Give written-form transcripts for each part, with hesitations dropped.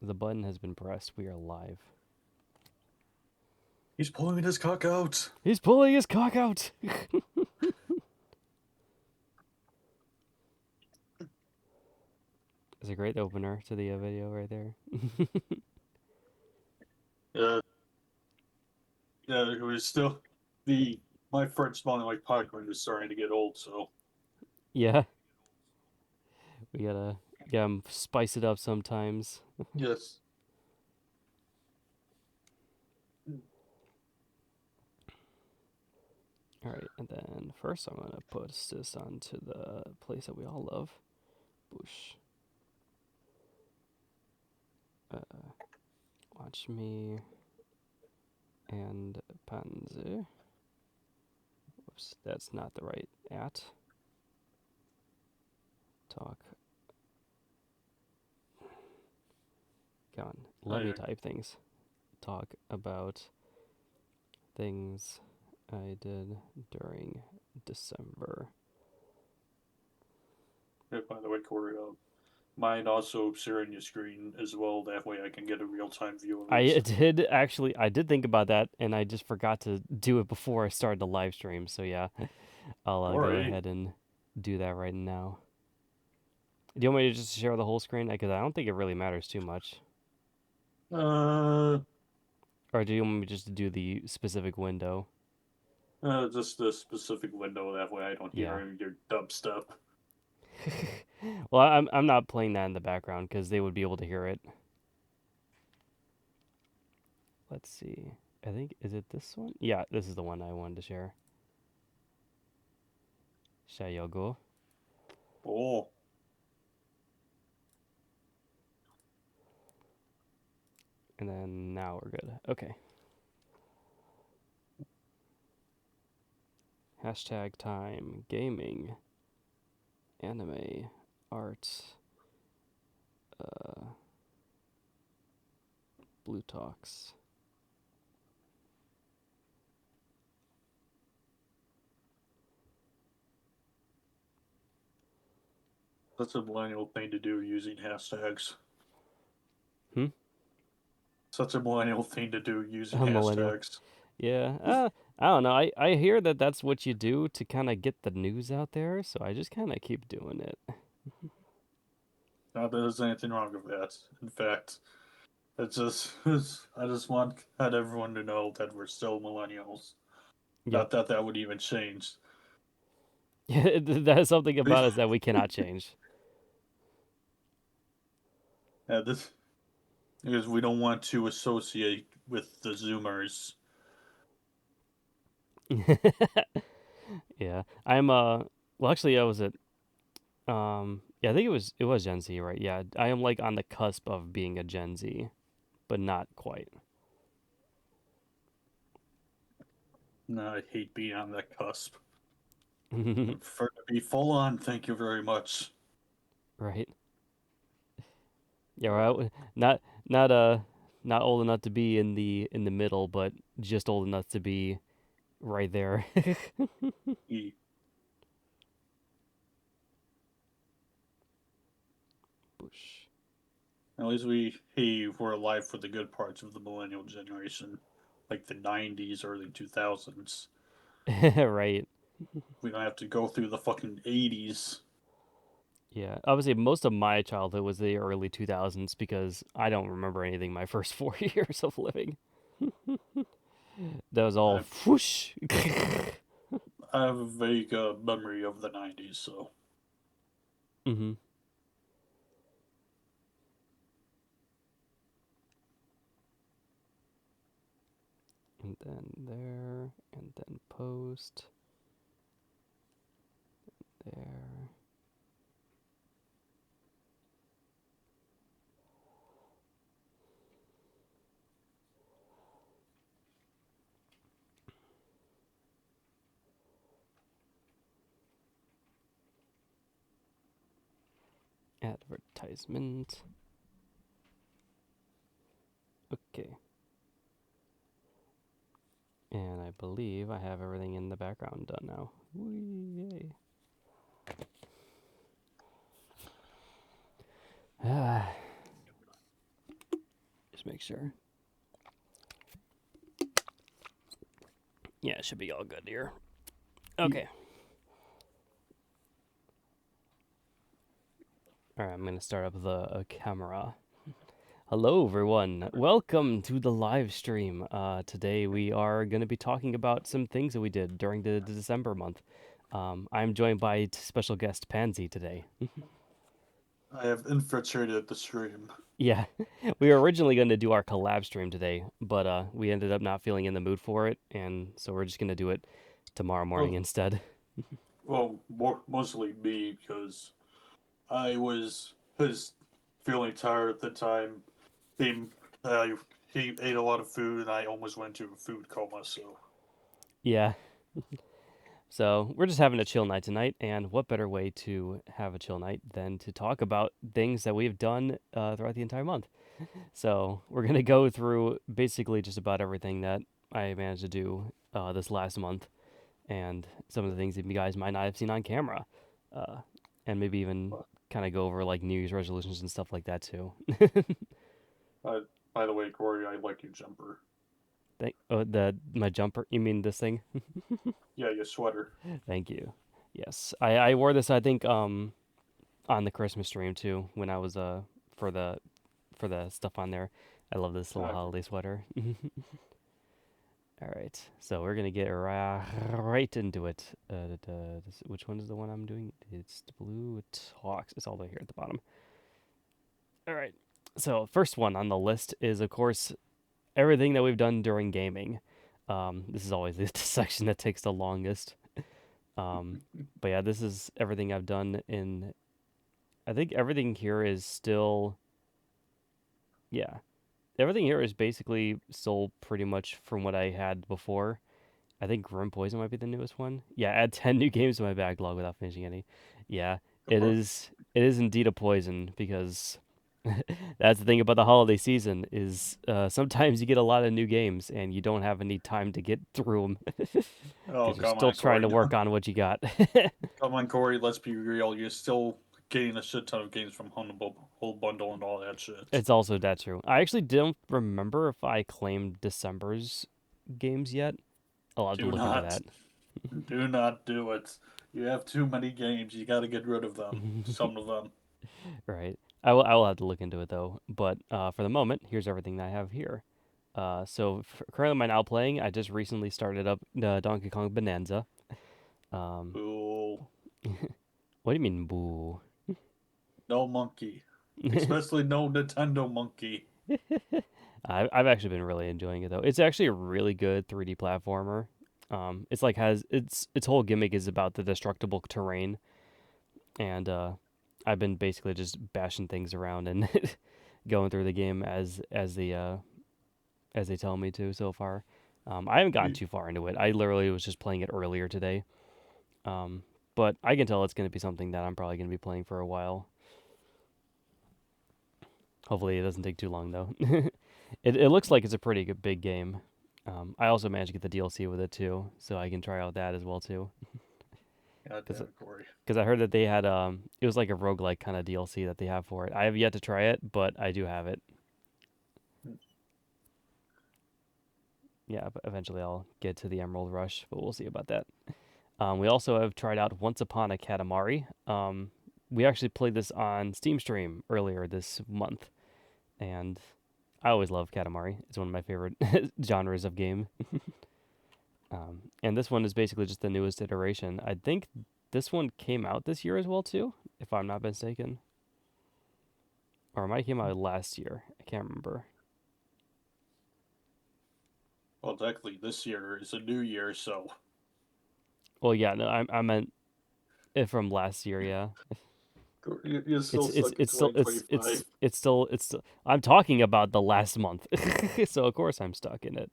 The button has been pressed. We are live. He's pulling his cock out. He's pulling his cock out. It's a great opener to the video right there. Yeah, yeah. It was still the my friend smelling like popcorn is starting to get old. So Yeah, we gotta spice it up sometimes. yes. All right, and then first I'm gonna put this onto the place that we all love. Boosh. Watch me and Panzer. Whoops, that's not the right at. Talk. Come on, let me type things. Talk about things I did during December. Yeah, by the way, Corey, mine also sharing your screen as well. That way, I can get a real time view of I it. did actually, I did think about that, and I just forgot to do it before I started the live stream. So yeah, I'll All go right. ahead and do that right now. Do you want me to just share the whole screen? Because I don't think it really matters too much. Uh, Or do you want me just to do the specific window? just a specific window. That way, I don't Yeah. hear your dubstep. Well, I'm not playing that in the background because they would be able to hear it. Let's see. I think is it this one? Yeah, this is the one I wanted to share. Shayogo. Oh, And then now we're good. Okay. Hashtag time gaming anime art blue talks. that's a millennial thing to do using hashtags. Hmm. Such a millennial thing to do using A millennial. hashtags. Yeah. I don't know. I hear that that's what you do to kind of get the news out there, so I just kind of keep doing it. Not that there's anything wrong with that. In fact, it's just I just want everyone to know that we're still millennials. Yep. Not that that would even change. That is something about us that we cannot change. Yeah, this because we don't want to associate with the Zoomers. Yeah. I'm well actually I was at yeah, I think it was Gen Z, right? Yeah. I am like on the cusp of being a Gen Z, but not quite. No, I hate being on that cusp. I prefer to be full on. Thank you very much. Right. Yeah, right. Not not old enough to be in the middle, but just old enough to be right there. E. Bush. At least we're alive for the good parts of the millennial generation, like the '90s, early 2000s. Right. We don't have to go through the fucking '80s. Yeah. Obviously, most of my childhood was the early 2000s because I don't remember anything my first 4 years of living. That was all I whoosh. I have a vague memory of the '90s, so Hmm. And then there, and then post there. Advertisement. Okay. And I believe I have everything in the background done now. Whee, yay. Ah, Just make sure. Yeah, it should be all good here. Okay. All right, I'm gonna start up the camera. Hello, everyone. Welcome to the live stream. Today we are going to be talking about some things that we did during the December month. I'm joined by special guest Pansy today. I have infiltrated the stream. Yeah, we were originally going to do our collab stream today, but we ended up not feeling in the mood for it, and so we're just going to do it tomorrow morning Well, instead. mostly me because I was feeling tired at the time. He, uh, he ate a lot of food, and I almost went to a food coma. So, Yeah, so we're just having a chill night tonight, and what better way to have a chill night than to talk about things that we've done throughout the entire month? So we're gonna go through basically just about everything that I managed to do this last month, and some of the things that you guys might not have seen on camera, uh, and maybe even kind of go over like New Year's resolutions and stuff like that too. uh, by the way, Corey, I like your jumper. The my jumper. You mean this thing? Yeah, your sweater. Thank you. Yes, I wore this I think on the Christmas stream too when I was for the for the stuff on there. I love this little Okay. holiday sweater. All right, so we're gonna get right into it. Which one is the one I'm doing? It's the blue talks. It's all the way here at the bottom. All right. So first one on the list is, of course, everything that we've done during gaming. This is always the section that takes the longest. But yeah, this is everything I've done in. I think everything here is still. Yeah, everything here is basically still pretty much from what I had before. I think Grim Poison might be the newest one. Yeah, add 10 new games to my backlog without finishing any. Yeah, it Or, is it is indeed a poison because that's the thing about the holiday season is sometimes you get a lot of new games and you don't have any time to get through them oh, because you're come still on, trying to Corey. work on what you got. Come on, Corey. Let's be real. You're still getting a shit ton of games from Whole Bundle and all that shit. It's also that true. I actually don't remember if I claimed December's games yet. I'll have to Do look into not, that. do not do it. You have too many games. You got to get rid of them. Some of them. Right. I will have to look into it though. But for the moment, here's everything that I have here. Currently, my now playing. I just recently started up Donkey Kong Bonanza. Um, Boo. what do you mean, boo? No monkey. Especially no Nintendo monkey. I've actually been really enjoying it though. It's actually a really good 3D platformer. It's like has its whole gimmick is about the destructible terrain, and I've been basically just bashing things around and going through the game as they tell me to so far. I haven't gotten You, too far into it. I literally was just playing it earlier today. Um, but I can tell it's going to be something that I'm probably going to be playing for a while. Hopefully, it doesn't take too long though. It looks like it's a pretty good big game. I also managed to get the DLC with it too, so I can try out that as well too. God Because damn it, Corey. I heard that they had it was like a roguelike kind of DLC that they have for it. I have yet to try it, but I do have it. Yeah, but eventually I'll get to the Emerald Rush, but we'll see about that. We also have tried out Once Upon a Katamari. We actually played this on Steam Stream earlier this month, and I always love Katamari. It's one of my favorite genres of game. And this one is basically just the newest iteration. I think this one came out this year as well too, if I'm not mistaken, or it might have came out last year. I can't remember. Well, technically, this year is a new year, so Well, yeah, no, I meant it from last year. Yeah, you're still stuck in it's still 2025. it's still. I'm talking about the last month, so of course I'm stuck in it.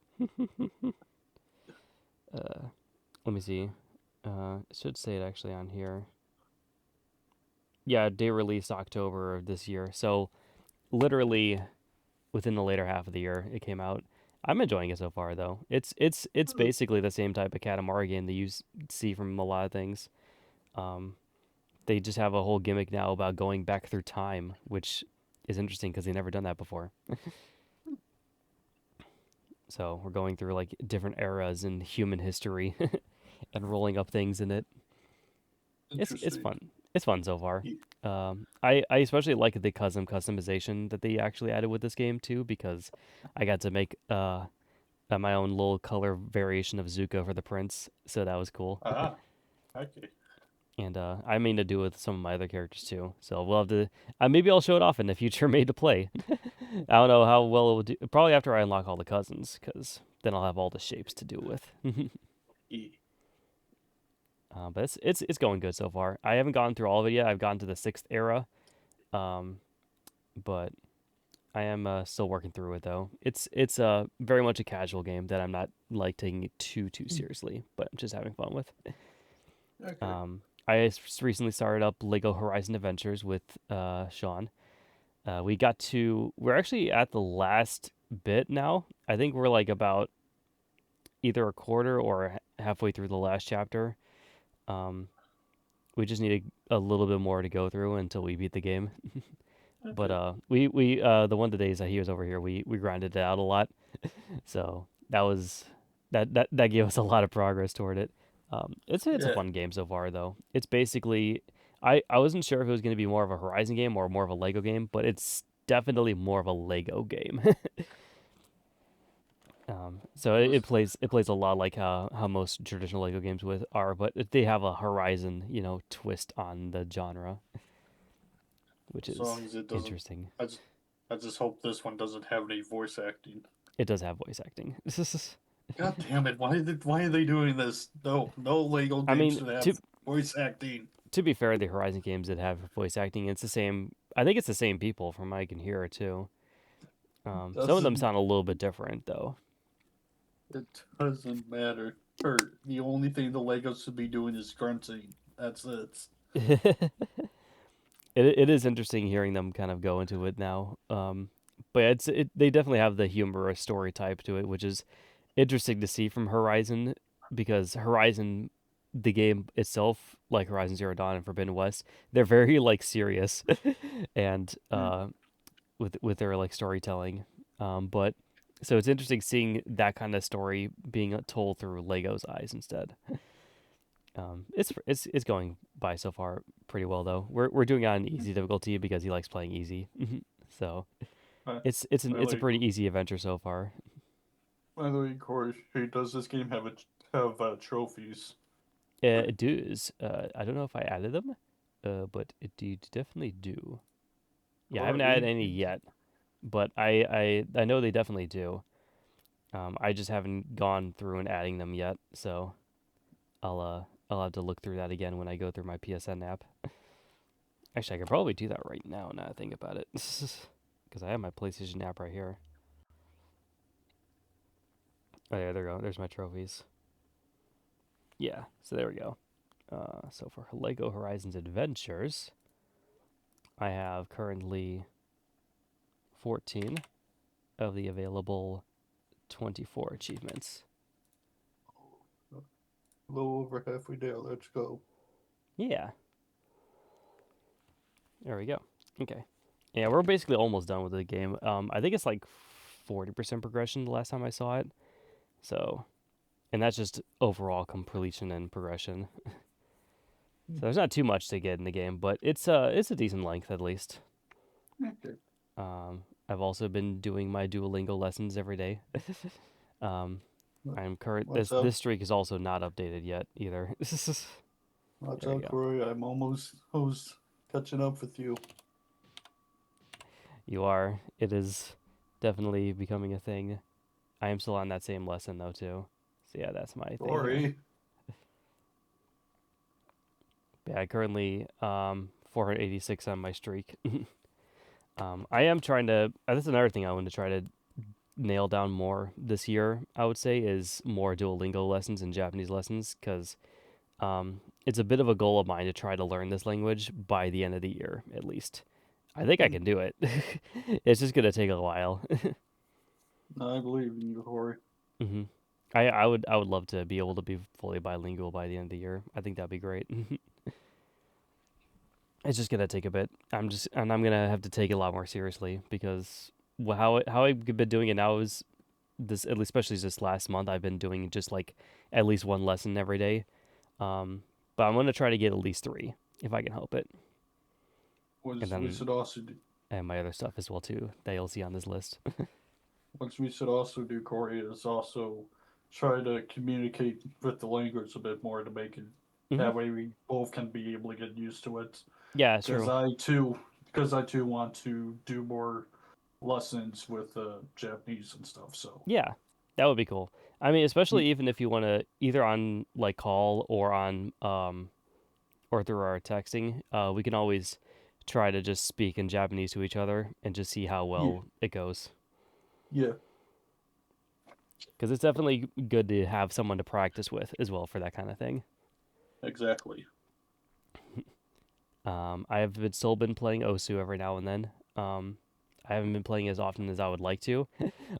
Let me see. It should say it actually on here. Yeah, day released October of this year. So literally within the later half of the year it came out. I'm enjoying it so far though. It's basically the same type of Katamari game that see from a lot of things. Um, they just have a whole gimmick now about going back through time, which is interesting because they've never done that before. So we're going through like different eras in human history and rolling up things in it. It's Interesting. fun. It's fun so far. Ye- I especially like the customization that they actually added with this game too, because I got to make my own little color variation of Zuko for the prince, so that was cool. Ah, okay. And I mean to do it with some of my other characters too. So we'll have to. Maybe I'll show it off in the future made to play. I don't know how well it will do. Probably after I unlock all the cousins, because then I'll have all the shapes to do with. Ye- But it's going good so far. I haven't gone through all of it yet. I've gotten to the sixth era, um, but I am still working through it though. It's very much a casual game that I'm not like taking it too seriously, but I'm just having fun with. Okay. Recently started up Lego Horizon Adventures with Sean. We're actually at the last bit now. I think we're like about either a quarter or halfway through the last chapter. Um, we just need a little bit more to go through until we beat the game. But Okay. we the one of the days that he was over here, we grinded it out a lot. So that was that gave us a lot of progress toward it. It's a Yeah. fun game so far though. It's basically I wasn't sure if it was going to be more of a Horizon game or more of a Lego game, but it's definitely more of a Lego game. So Was it plays a lot like how most traditional Lego games with are, but they have a Horizon twist on the genre, which as is long as it doesn't. interesting. I just, I just hope this one doesn't have any voice acting. It does have voice acting. God damn it! Why are they doing this? No, no Lego I games mean, should have voice acting. to be fair, the Horizon games that have voice acting, it's the same. I think it's the same people from what I can hear too. Some of them Doesn't sound a little bit different though. it doesn't matter. Or the only thing the Legos should be doing is grunting. That's it. It is interesting hearing them kind of go into it now. But they definitely have the humorous story type to it, which is interesting to see from Horizon because Horizon, the game itself, like Horizon Zero Dawn and Forbidden West, they're very like serious and Hmm. with their like storytelling. But so it's interesting seeing that kind of story being told through Lego's eyes instead. It's going by so far pretty well though. We're doing it on easy difficulty because he likes playing easy. So Uh, by the it's a way, pretty easy adventure so far. Corey, hey, does this game have trophies? It does. I don't know if I added them, but it definitely do. Yeah, I haven't added Corey, any yet, but I know they definitely do. I just haven't gone through and adding them yet, so I'll have to look through that again when I go through my PSN app. Actually, I could probably do that right now. Now I think about it, because I have my PlayStation app right here. Oh yeah, there we go. There's my trophies. Yeah, so there we go. So for Lego Horizons Adventures, I have currently 14 of the available 24 achievements. a little over halfway down. Let's go. Yeah, there we go. Okay. Yeah, we're basically almost done with the game. I think it's like 40% progression the last time I saw it. So, and that's just overall completion and progression. So there's not too much to get in the game, but it's a decent length at least. Okay. I've also been doing my Duolingo lessons every day. um, I'm current. Watch This out! streak is also not updated yet either. Watch There you out, go. Corey! I'm almost catching up with you. You are. It is definitely becoming a thing. I am still on that same lesson though too. So yeah, that's my thing here. Corey. Yeah, currently 486 on my streak. I am trying to. That's another thing I want to try to nail down more this year. I would say is more Duolingo lessons and Japanese lessons because it's a bit of a goal of mine to try to learn this language by the end of the year at least. I think I Hmm. can do it. It's just gonna take a while. I believe in you, Corey. hmm I would love to be able to be fully bilingual by the end of the year. I think that'd be great. It's just gonna take a bit. I'm gonna have to take it a lot more seriously because how I've been doing it now is this, at least especially this last month, I've been doing just like at least one lesson every day. Um, but I'm gonna try to get at least three if I can help it, and Was we then should also do, and my other stuff as well too that you'll see on this list. what we should also do, Corey, is also try to communicate with the language a bit more to make it Hmm. that way we both can be able to get used to it. Yeah, it's Because true. I too want to do more lessons with Japanese and stuff. So Yeah, that would be cool. I mean, especially y- even if you want to either on like call or on or through our texting, we can always try to just speak in Japanese to each other and just see how yeah, well it goes. yeah, Because it's definitely good to have someone to practice with as well for that kind of thing. exactly. I have still been playing Osu every now and then. I haven't been playing as often as I would like to,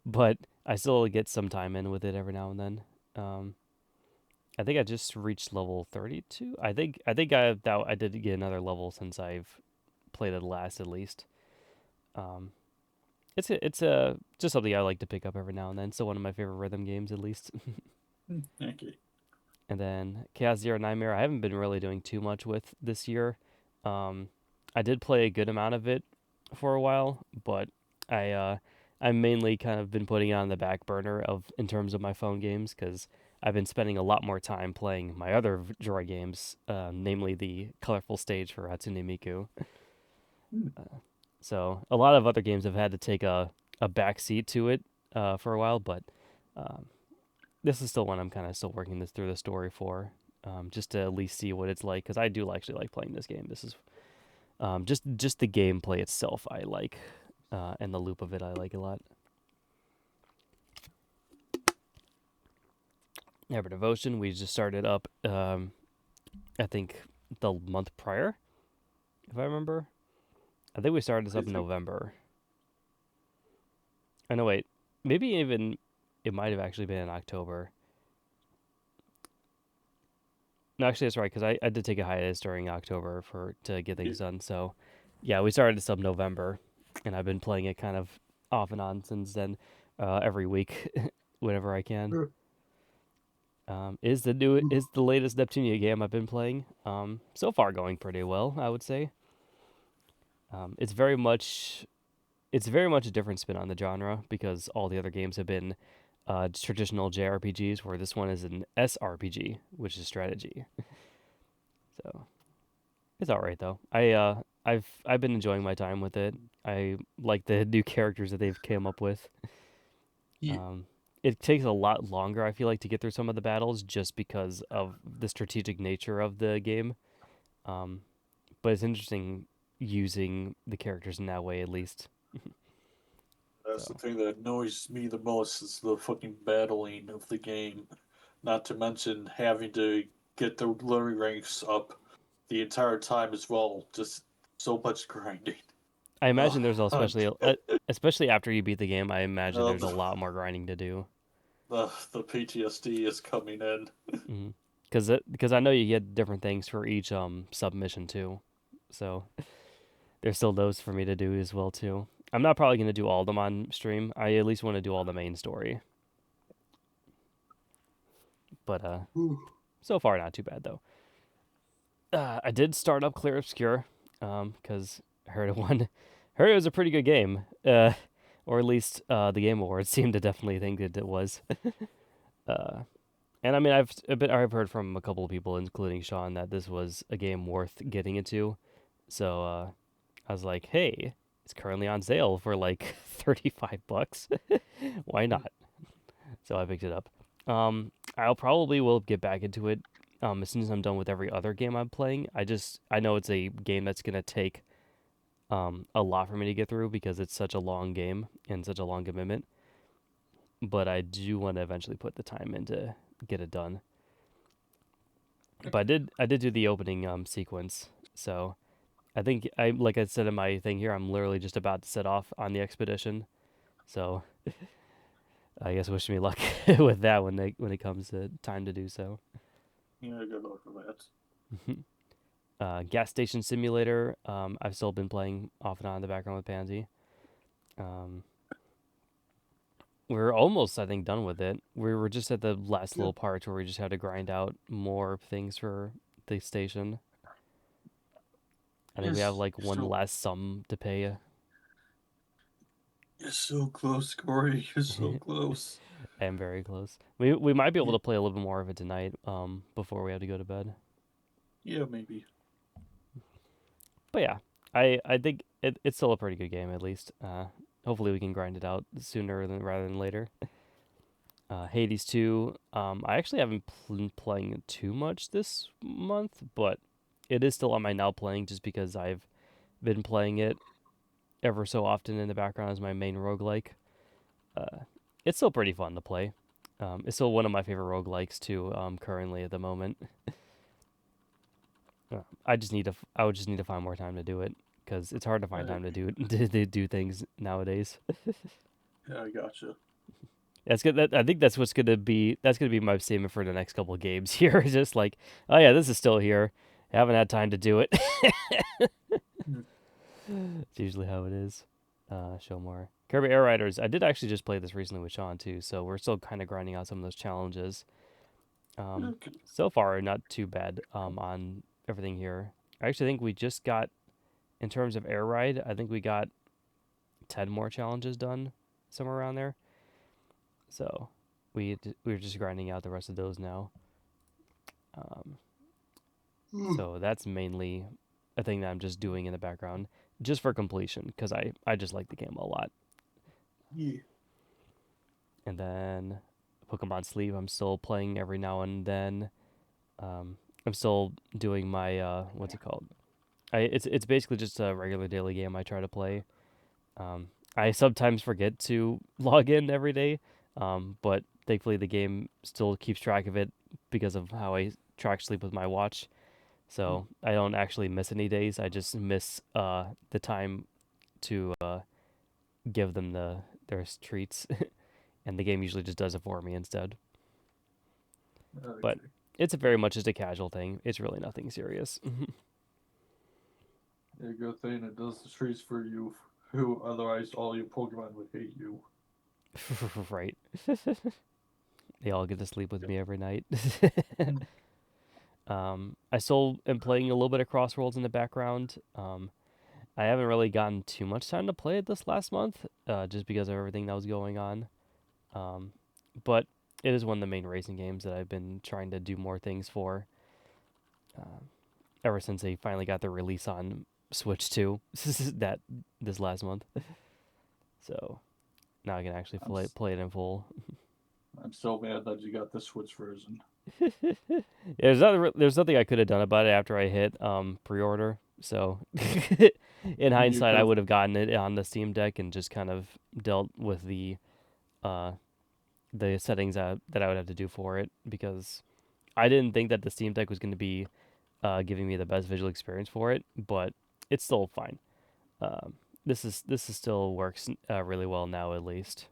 but I still get some time in with it every now and then. Um, I think I just reached level 32. I did get another level since I've played it last at least. Um, it's just something I like to pick up every now and then. Still one of my favorite rhythm games at least. Okay. And then Chaos Zero Nightmare, I haven't been really doing too much with this year. Um, I did play a good amount of it for a while, but I uh, I mainly kind of been putting it on the back burner of in terms of my phone games because I've been spending a lot more time playing my other Droid games, namely the Colorful Stage for Hatsune Miku. Hmm. So a lot of other games have had to take a back seat to it for a while, but um, this is still one I'm kind of still working this through the story for, just to at least see what it's like because I do actually like playing this game. This is just the gameplay itself I like, and the loop of it I like a lot. Ever Devotion we just started up. I think the month prior, if I remember. I think we started this I up in think November. Oh no, wait, maybe even it might have actually been in October. No, actually, that's right because I did take a hiatus during October for to get yeah. things done. So, yeah, we started this up November, and I've been playing it kind of off and on since then, every week, whenever I can. Is the latest Neptunia game I've been playing. So far going pretty well, I would say. It's very much a different spin on the genre because all the other games have been traditional JRPGs, where this one is an SRPG, which is strategy. So it's all right though. I've been enjoying my time with it. I like the new characters that they've came up with. Yeah. Um, it takes a lot longer, I feel like, to get through some of the battles just because of the strategic nature of the game. Um, but it's interesting using the characters in that way, at least. That's the So thing that annoys me the most is the fucking battling of the game. Not to mention having to get the learning ranks up the entire time as well. Just so much grinding. I Uh, imagine there's uh, especially after you beat the game. I imagine there's a the, lot more grinding to do. the PTSD is coming in. Because I know you get different things for each submission too. So there's still those for me to do as well too. I'm not probably gonna do all of them on stream. I at least want to do all the main story. But so far not too bad though. I did start up Clear Obscure, because I heard heard it was a pretty good game. Or at least the Game Awards seemed to definitely think that it was. Uh, and I mean I've heard from a couple of people, including Sean, that this was a game worth getting into. So I was like, hey, it's currently on sale for like $35. Why not? So I picked it up. I'll probably will get back into it as soon as I'm done with every other game I'm playing. I know it's a game that's gonna take a lot for me to get through because it's such a long game and such a long commitment. But I do want to eventually put the time in to get it done. But I did do the opening sequence, so I think I like I said in my thing here, I'm literally just about to set off on the expedition. So I guess wish me luck with that when it comes to time to do so. Yeah, good luck with that. Gas Station Simulator. I've still been playing off and on in the background with Pansy. Um, we're almost, I think, done with it. We were just at the last Yeah, little parts where we just had to grind out more things for the station. I think we have yes, like one last sum to pay. you're so close, Corey. You're so close. I am very close. We might be able Yeah, to play a little bit more of it tonight, before we have to go to bed. yeah, maybe. But yeah, I think it's still a pretty good game at least. Hopefully we can grind it out sooner than rather than later. Hades 2. I actually haven't been playing too much this month, but it is still on my now playing just because I've been playing it ever so often in the background as my main roguelike. Uh, it's still pretty fun to play. It's still one of my favorite roguelikes too. Currently at the moment, I would just need to find more time to do it because it's hard to find time to do to do things nowadays. Yeah, I gotcha. That's good. I think that's what's gonna be. That's gonna be my statement for the next couple of games here. Just like, oh yeah, this is still here. I haven't had time to do it. Hmm. It's usually how it is. Show more Kirby Air Riders. I did actually just play this recently with Sean too, so we're still kind of grinding out some of those challenges. Okay. So far, not too bad. On everything here. I actually think we just got, in terms of air ride, I think we got 10 more challenges done, somewhere around there. So we're just grinding out the rest of those now. Um, so that's mainly a thing that I'm just doing in the background, just for completion, because I just like the game a lot. Yeah. And then Pokemon Sleep, I'm still playing every now and then. I'm still doing my what's it called? It's basically just a regular daily game I try to play. I sometimes forget to log in every day, but thankfully the game still keeps track of it because of how I track sleep with my watch. So I don't actually miss any days. I just miss the time to give them their treats, and the game usually just does it for me instead. But Okay. it's very much just a casual thing. It's really nothing serious. Yeah, good thing it does the trees for you, who otherwise all your Pokemon would hate you. Right. They all get to sleep with Yep. me every night. Hmm. I still am playing a little bit of Crossworlds in the background. I haven't really gotten too much time to play it this last month, just because of everything that was going on. Um, but it is one of the main racing games that I've been trying to do more things for, uh, ever since they finally got the release on Switch 2 that this last month. So now I can actually I'm play it in full. I'm so mad that you got the Switch version. There's nothing I could have done about it after I hit pre-order. So in You hindsight, could I have. would have gotten it on the Steam Deck and just kind of dealt with uh the settings that I would have to do for it, because I didn't think that the Steam Deck was going to be giving me the best visual experience for it, but it's still fine. Um, this is still works really well now at least.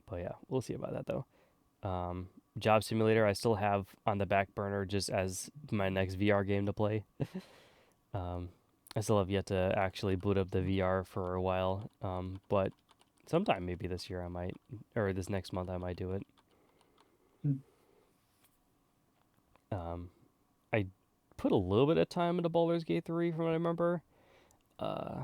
But yeah, we'll see about that though. Um, Job Simulator, I still have on the back burner just as my next VR game to play. Um, I still have yet to actually boot up the VR for a while, but sometime maybe this year I might, or this next month I might do it. Hmm. Um, I put a little bit of time into Baldur's Gate 3 from what I remember. Uh,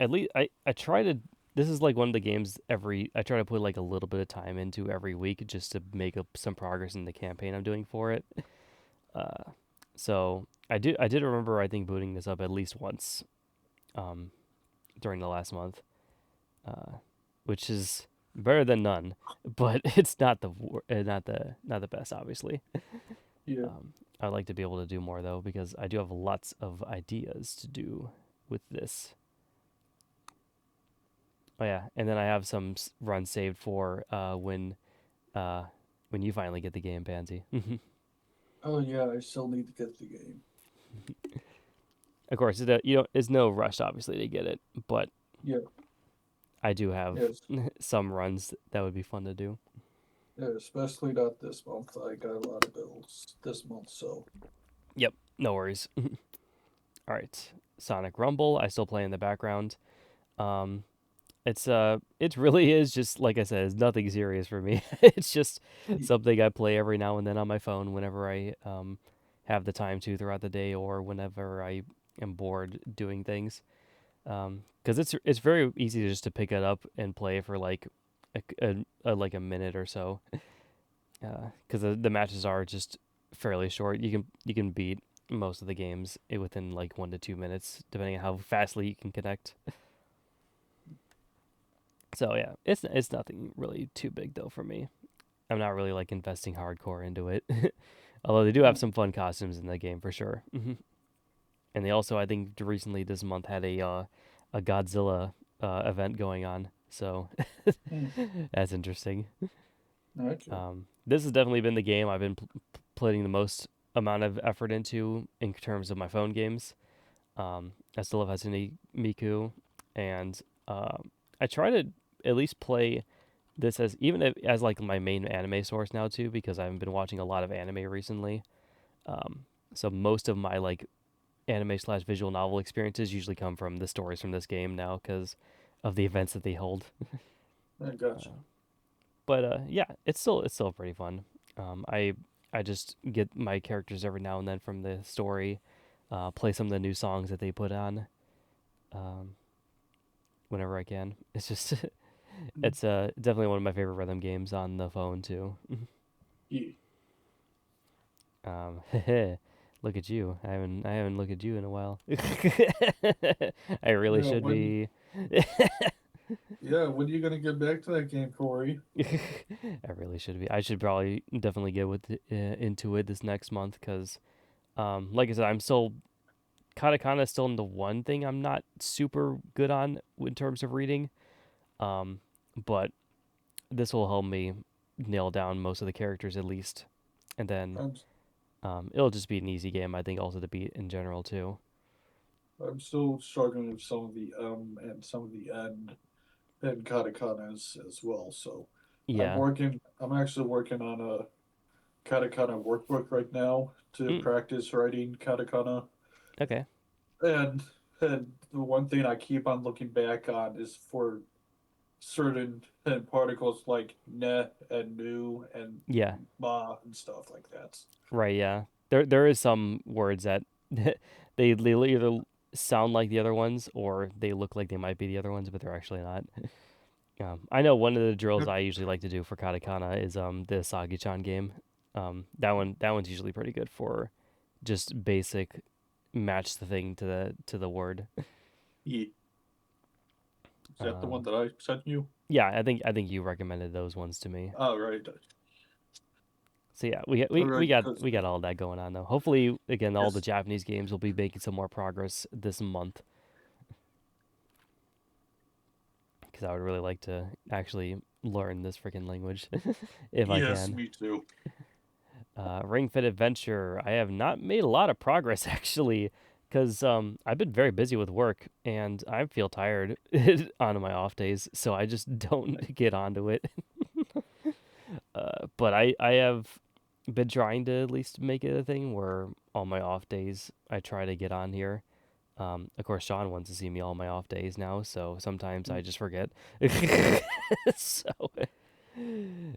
at least I try to. This is like one of the games I try to put like a little bit of time into every week just to make up some progress in the campaign I'm doing for it. Uh, so I did remember, I think, booting this up at least once, um, during the last month, uh, which is better than none, but it's not the best, obviously. Yeah. I'd like to be able to do more though, because I do have lots of ideas to do with this. Oh yeah, and then I have some runs saved for uh, when you finally get the game, Pansy. Oh yeah, I still need to get the game. Of course, it's no rush obviously to get it, but Yeah. I do have Yes. some runs that would be fun to do. Yeah. Especially not this month. I got a lot of bills this month, so. Yep, no worries. All right, Sonic Rumble, I still play in the background. Um, it really is just like I said, it's nothing serious for me. It's just Y- something I play every now and then on my phone whenever I have the time to throughout the day or whenever I am bored doing things. Because it's very easy just to pick it up and play for like like a minute or so. Because the matches are just fairly short. You can beat most of the games within like 1 to 2 minutes, depending on how fastly you can connect. So yeah, it's nothing really too big though for me. I'm not really like investing hardcore into it. Although they do have some fun costumes in the game for sure. And they also, I think, recently this month had a Godzilla event going on. So mm, that's interesting. okay. This has definitely been the game I've been putting the most amount of effort into in terms of my phone games. I still love Hatsune Miku, and I try to at least play this as even as like my main anime source now too, because I've been watching a lot of anime recently. Um, so most of my like anime slash visual novel experiences usually come from the stories from this game now because of the events that they hold. I gotcha. Uh, but yeah, it's still pretty fun. I just get my characters every now and then from the story, play some of the new songs that they put on um, whenever I can. It's just Mm, it's definitely one of my favorite rhythm games on the phone too. yeah. Look at you. I haven't looked at you in a while. I really Yeah, should be. when are you gonna get back to that game, Corey? I really should be. I should probably definitely get into it this next month because, like I said, I'm still kind of still in the one thing I'm not super good on in terms of reading. Um, but this will help me nail down most of the characters at least, and then I'm it'll just be an easy game I think also to beat in general too. I'm still struggling with some of the and some of the and katakanas as well. So Yeah. I'm actually working on a katakana workbook right now to Mm, practice writing katakana. okay. And and the one thing I keep on looking back on is for certain particles like ne and nu and Yeah. ma and stuff like that. Right. Yeah. There is some words that they either sound like the other ones or they look like they might be the other ones, but they're actually not. I know one of the drills I usually like to do for katakana is the Sagi-chan game. That one's usually pretty good for just basic match the thing to the word. Yeah. Is that the one Um, that I sent you? yeah, I think you recommended those ones to me. All right. So yeah, we All we we right, got because we got all that going on though. Hopefully, again, all the yes, Japanese games will be making some more progress this month because I would really like to actually learn this freaking language if I yes, can. me too. Ring Fit Adventure. I have not made a lot of progress actually, because I've been very busy with work and I feel tired on my off days, so I just don't get onto it. But I have been trying to at least make it a thing where on my off days I try to get on here. Of course, Sean wants to see me all my off days now, so sometimes I just forget. So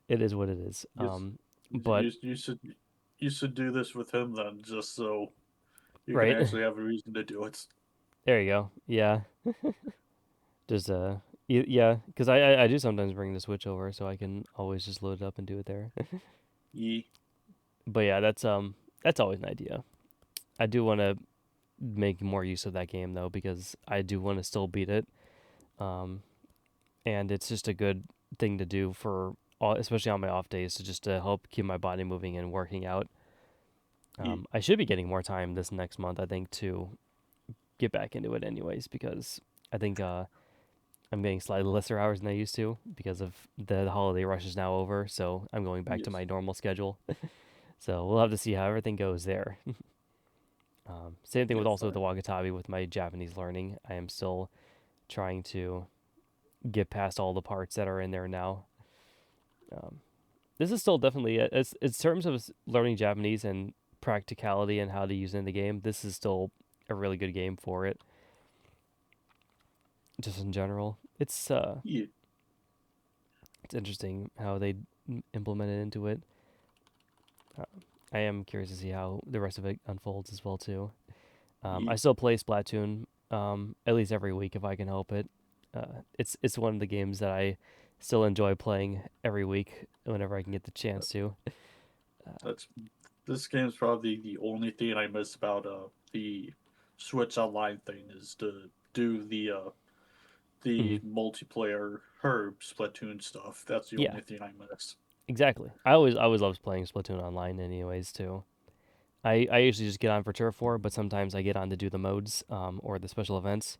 it is what it is. Yes, But you should do this with him then, just so you can right actually have a reason to do it. there you go. Yeah, just yeah, because I do sometimes bring the Switch over, so I can always just load it up and do it there. Yeah, But yeah, that's always an idea. I do want to make more use of that game though because I do want to still beat it. Um, and it's just a good thing to do for all, especially on my off days, to just to help keep my body moving and working out. yeah, I should be getting more time this next month, I think, to get back into it, anyways, because I think I'm getting slightly lesser hours than I used to because of the holiday rush is now over. So I'm going back to yes, my normal schedule. So we'll have to see how everything goes there. Same thing yeah, with also the fine. Wagatabi with my Japanese learning. I am still trying to get past all the parts that are in there now. Um, this is still definitely as in terms of learning Japanese and practicality and how to use it in the game. This is still a really good game for it. just in general. Yeah, It's interesting how they implement it into it. Uh, I am curious to see how the rest of it unfolds as well too. yeah. I still play Splatoon at least every week if I can help it. It's one of the games that I still enjoy playing every week whenever I can get the chance to. Uh, That's this game's probably the only thing I miss about the Switch Online thing is to do the mhm. multiplayer herb Splatoon stuff. That's the Yeah, only thing I miss. exactly. I always loved playing Splatoon online anyways too. I usually just get on for Turf War, but sometimes I get on to do the modes or the special events.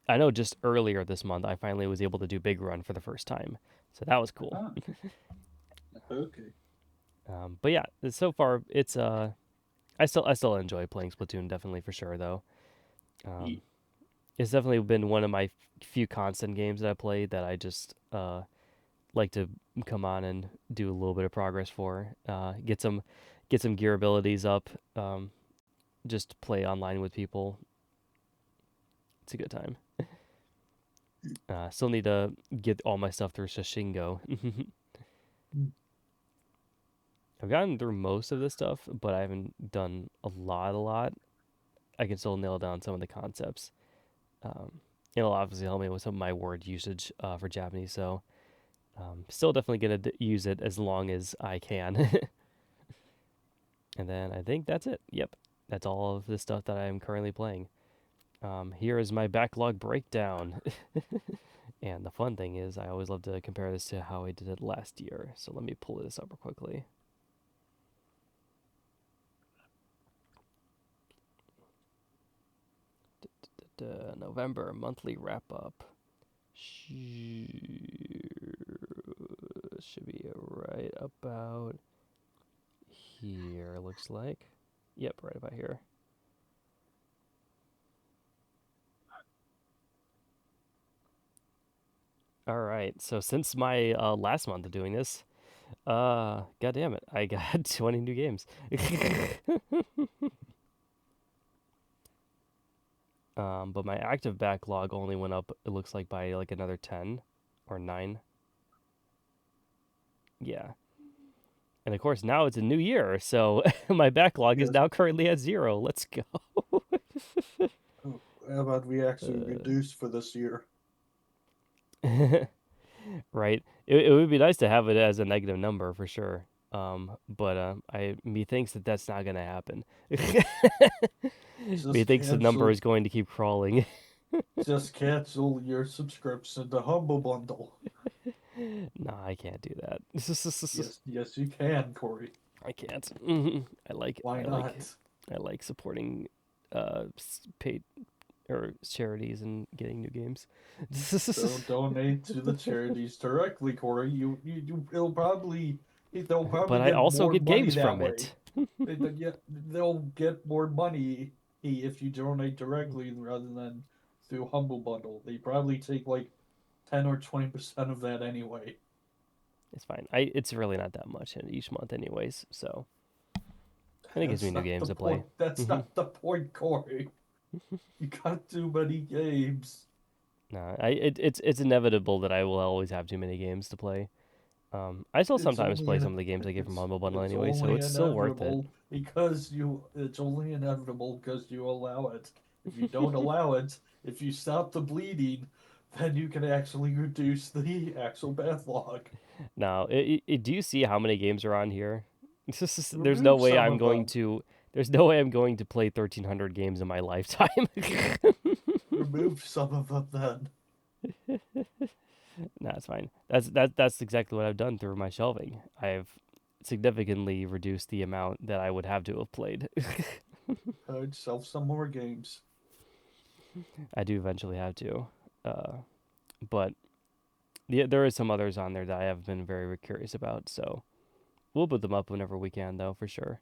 I know just earlier this month I finally was able to do Big Run for the first time, so that was cool. Ah, okay. But yeah, so far it's I still enjoy playing Splatoon definitely for sure though. Yeah. Um, it's definitely been one of my few constant games that I played that I just like to come on and do a little bit of progress for. Get some gear abilities up. Just play online with people. It's a good time. Still need to get all my stuff through Sashingo. I've gotten through most of this stuff, but I haven't done a lot. I can still nail down some of the concepts. Um, it'll obviously help me with some of my word usage for Japanese, so still definitely gonna use it as long as I can. And then I think that's it. Yep, that's all of the stuff that I am currently playing. Here is my backlog breakdown. And the fun thing is, I always love to compare this to how I did it last year. So let me pull this up real quickly. November monthly wrap up. Should be right about here, looks like. Yep, right about here. All right. So since my last month of doing this, god damn it, I got 20 new games. But my active backlog only went up. It looks like by like another 10 or 9. Yeah. And of course now it's a new year, so my backlog is Yes. now currently at 0. Let's go. Oh, how about we actually Uh, reduce for this year? right? It would be nice to have it as a negative number for sure. But methinks that that's not gonna happen. Just Methinks the number cancel. is going to keep crawling. Just cancel your subscription to Humble Bundle. Nah, I can't do that. Yes, yes, you can, Corey. I can't. I like Why I like not? I like supporting paid or charities and getting new games. So donate to the charities directly, Corey. They'll But probably I get also more get money games that from way. it. Yeah, they'll get more money if you donate directly rather than through Humble Bundle. They probably take like 10 or 20% of that anyway. It's fine. It's really not that much in each month anyways, so and it gives me That's new not the games to play. point. That's Mhm. not the point, Corey. You got too many games. Nah, it's inevitable that I will always have too many games to play. I still It's sometimes only play in, some of the games I get from it's Humble Bundle it's anyway, so only it's still worth it. inevitable because you it's only inevitable because you allow it. If you don't allow it, if you stop the bleeding, then you can actually reduce the actual backlog. Now, do you see how many games are on here? There's no Remove way some I'm of going them. to. There's no way I'm going to play 1,300 games in my lifetime. Remove some of them then. Nah, it's fine. That's exactly what I've done through my shelving. I've significantly reduced the amount that I would have to have played. Buy yourself some more games. I do eventually have to, uh, but there is some others on there that I have been very curious about. So we'll put them up whenever we can, though, for sure.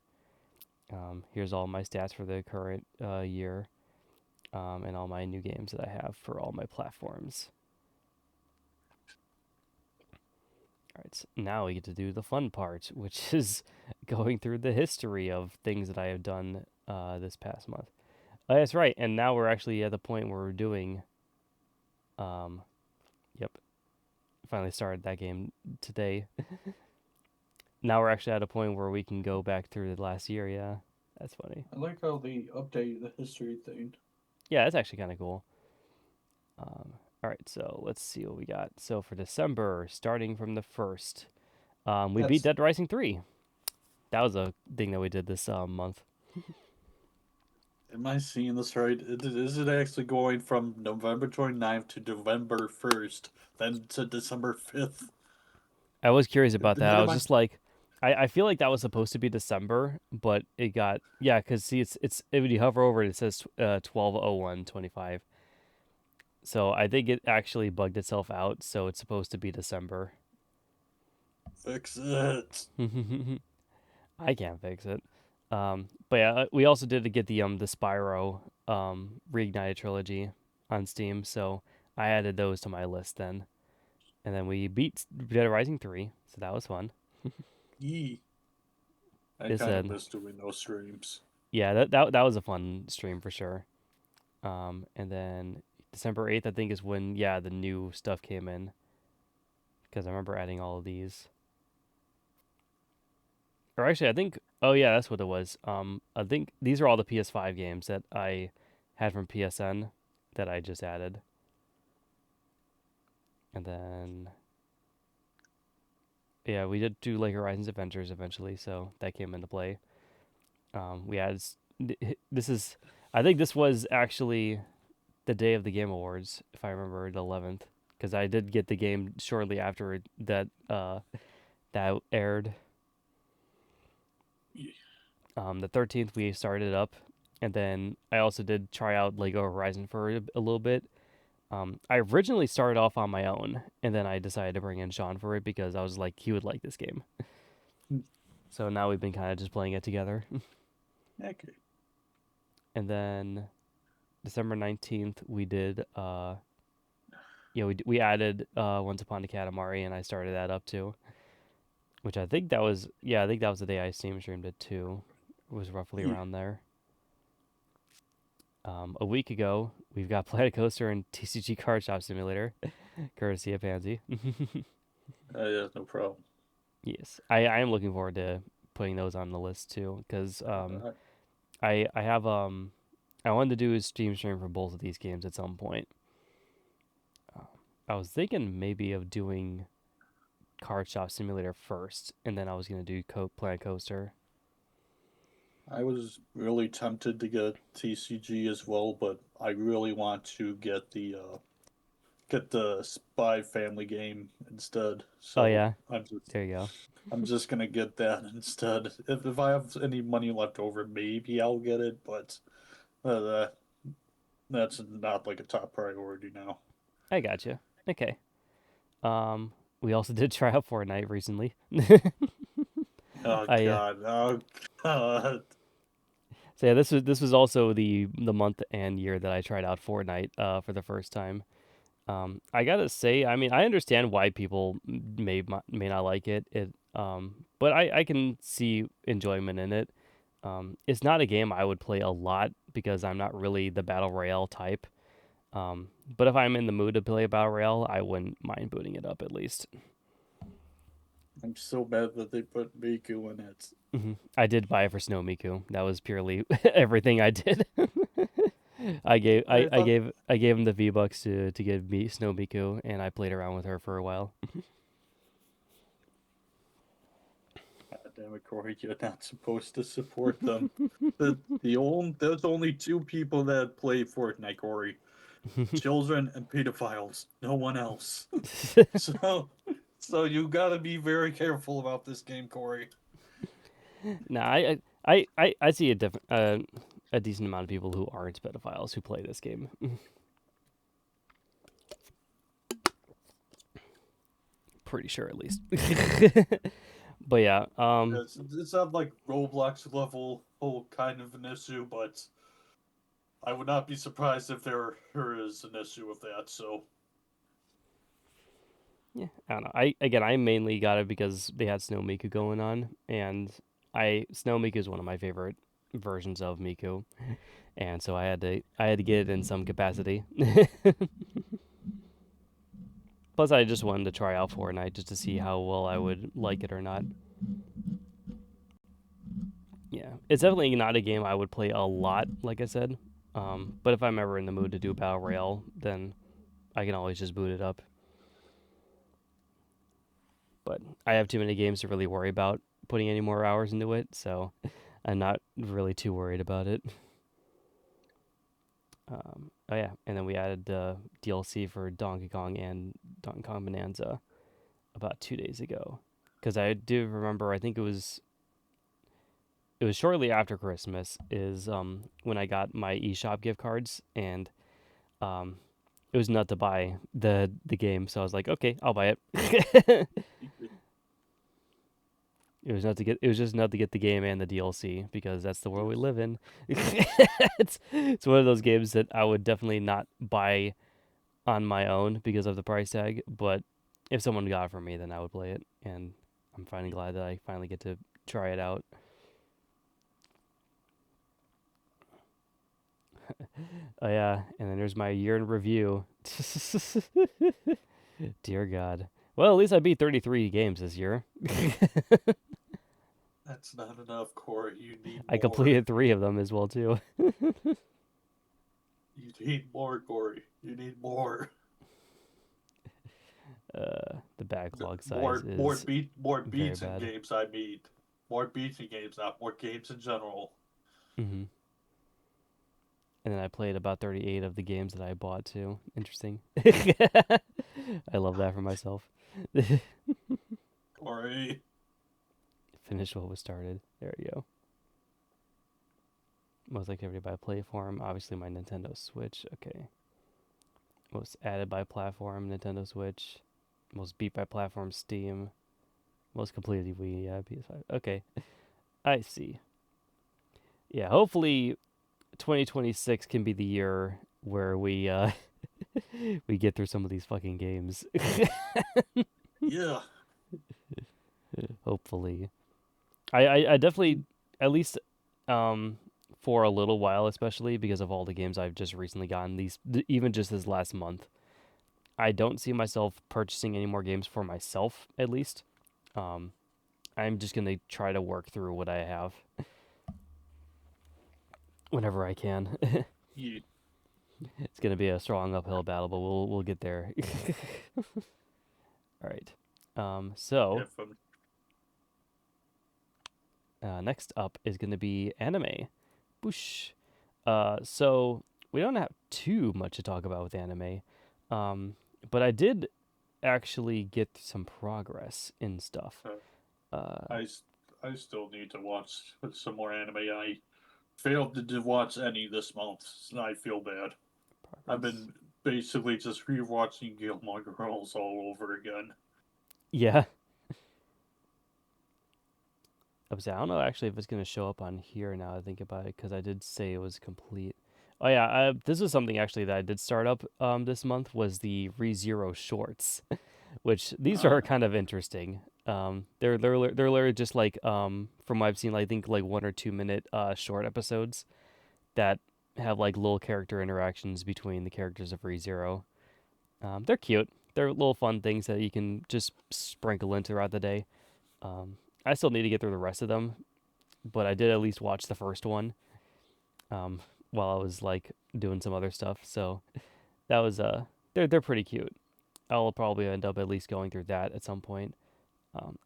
Here's all my stats for the current year, and all my new games that I have for all my platforms. All right, so now we get to do the fun part, which is going through the history of things that I have done this past month. That's right, and now we're actually at the point where we're doing Um, yep, finally started that game today. Now we're actually at a point where we can go back through the last year. Yeah, that's funny. I like how they updated the history thing. Yeah, that's actually kind of cool. All right, so let's see what we got. So for December, starting from the first, we beat That's Dead Rising 3. That was a thing that we did this month. Am I seeing this right? Is it actually going from November 29th to November 1st, then to December 5th? I was curious about that. I Am was I? just like, I feel like that was supposed to be December, but it got yeah, because see, it's if you hover over it, it says 12/01/25. So I think it actually bugged itself out. So it's supposed to be December. Fix it. I can't fix it. But yeah, we also did get the Spyro Reignited trilogy on Steam, so I added those to my list then, and then we beat Dead Rising 3, so that was fun. Yee. I This kind of said, miss doing those streams. yeah, that was a fun stream for sure. And then December 8th, I think, is when yeah the new stuff came in because I remember adding all of these. Or actually, I think oh yeah, that's what it was. I think these are all the PS5 games that I had from PSN that I just added, and then yeah, we did do like Horizons Adventures eventually, so that came into play. We had this is I think this was actually the day of the Game Awards, if I remember, the 11th, because I did get the game shortly after that aired. Yee. The 13th we started up, and then I also did try out Lego Horizon for a little bit. I originally started off on my own, and then I decided to bring in Sean for it because I was like he would like this game. So now we've been kind of just playing it together. Okay. And then December 19th we did we added Once Upon a Katamari, and I started that up too, which I think that was yeah I think that was the day I Steam streamed it too. It was roughly Yeah. around there. A week ago, we've got Planet Coaster and TCG Card Shop Simulator, courtesy of Pansy. Yeah, no problem. Yes, I am looking forward to putting those on the list too, because Uh, I have I wanted to do a Steam stream for both of these games at some point. Uh, I was thinking maybe of doing Card Shop Simulator first, and then I was gonna do Planet Coaster. I was really tempted to get TCG as well, but I really want to get the Spy Family game instead. Oh So yeah, there you go. I'm just gonna get that instead. If I have any money left over, maybe I'll get it, but uh, that's not like a top priority now. I gotcha. Okay. Um, we also did try out Fortnite recently. Oh I God! Oh God! So yeah, this was also the month and year that I tried out Fortnite for the first time. I gotta say, I mean, I understand why people may not like it. But I can see enjoyment in it. It's not a game I would play a lot because I'm not really the battle royale type. But if I'm in the mood to play a battle royale, I wouldn't mind booting it up at least. I'm so bad that they put Miku in it. I did buy it for Snow Miku. That was purely everything I did. I thought, I gave him the V Bucks to give me Snow Miku, and I played around with her for a while. God damn it, Corey, you're not supposed to support them. There's only two people that play Fortnite, Corey: children and pedophiles. No one else. So, so you gotta be very careful about this game, Corey. Nah, I see a decent amount of people who aren't pedophiles who play this game. Pretty sure at least. But yeah, It's not like Roblox level whole kind of an issue, but I would not be surprised if there is an issue with that. So yeah, I don't know. I mainly got it because they had Snow Miku going on, and I Snow Miku is one of my favorite versions of Miku, and so I had to get it in some capacity. Plus, I just wanted to try out Fortnite just to see how well I would like it or not. Yeah, it's definitely not a game I would play a lot, like I said. But if I'm ever in the mood to do Battle Royale, then I can always just boot it up. But I have too many games to really worry about putting any more hours into it, so I'm not really too worried about it. Oh yeah, and then we added the DLC for Donkey Kong and Donkey Kong Bonanza about 2 days ago, because I do remember. I think it was shortly after Christmas is when I got my eShop gift cards, and um, it was not to buy the game, so I was like, okay, I'll buy it. It was just not to get the game and the DLC because that's the world we Yes. live in. It's one of those games that I would definitely not buy on my own because of the price tag, but if someone got it for me, then I would play it, and I'm finally glad that I finally get to try it out. Oh yeah, and then there's my year in review. Dear God. Well, at least I beat 33 games this year. That's not enough, Corey. You need I more. completed 3 of them as well too. You need more, Corey. You need more. The backlog size More is more very beats in bad. games. I mean, more beats in games, not more games in general. Hmm. And then I played about 38 of the games that I bought too. Interesting. I love that for myself. Corey. Finish what was started. There we go. Most activity by platform. Obviously, my Nintendo Switch. Okay. Most added by platform. Nintendo Switch. Most beat by platform. Steam. Most completed Wii. Yeah, PS5. Okay. I see. Yeah. Hopefully, 2026 can be the year where we get through some of these fucking games. Yeah. Hopefully. I definitely, at least um for a little while, especially because of all the games I've just recently gotten, even just this last month, I don't see myself purchasing any more games for myself, at least. um I'm just gonna try to work through what I have whenever I can. Yeah. It's gonna be a strong uphill battle, but we'll get there. All right. So If I'm next up is gonna be anime. Boosh. So we don't have too much to talk about with anime, um, but I did actually get some progress in stuff. uh, Uh, I, I still need to watch some more anime. I failed to watch any this month, and I feel bad. I've progress. been basically just rewatching Gilmore Girls all over again. Yeah. I don't know actually if it's gonna show up on here now. I think about it because I did say it was complete. Oh yeah, this was something actually that I did start up this month was the ReZero shorts, which these Uh, are kind of interesting. They're literally just like from what I've seen, I think like 1 or 2 minute short episodes that have like little character interactions between the characters of ReZero. They're cute. They're little fun things that you can just sprinkle in throughout the day. Um, I still need to get through the rest of them, but I did at least watch the first one um, while I was like doing some other stuff. So that was they're pretty cute. I'll probably end up at least going through that at some point.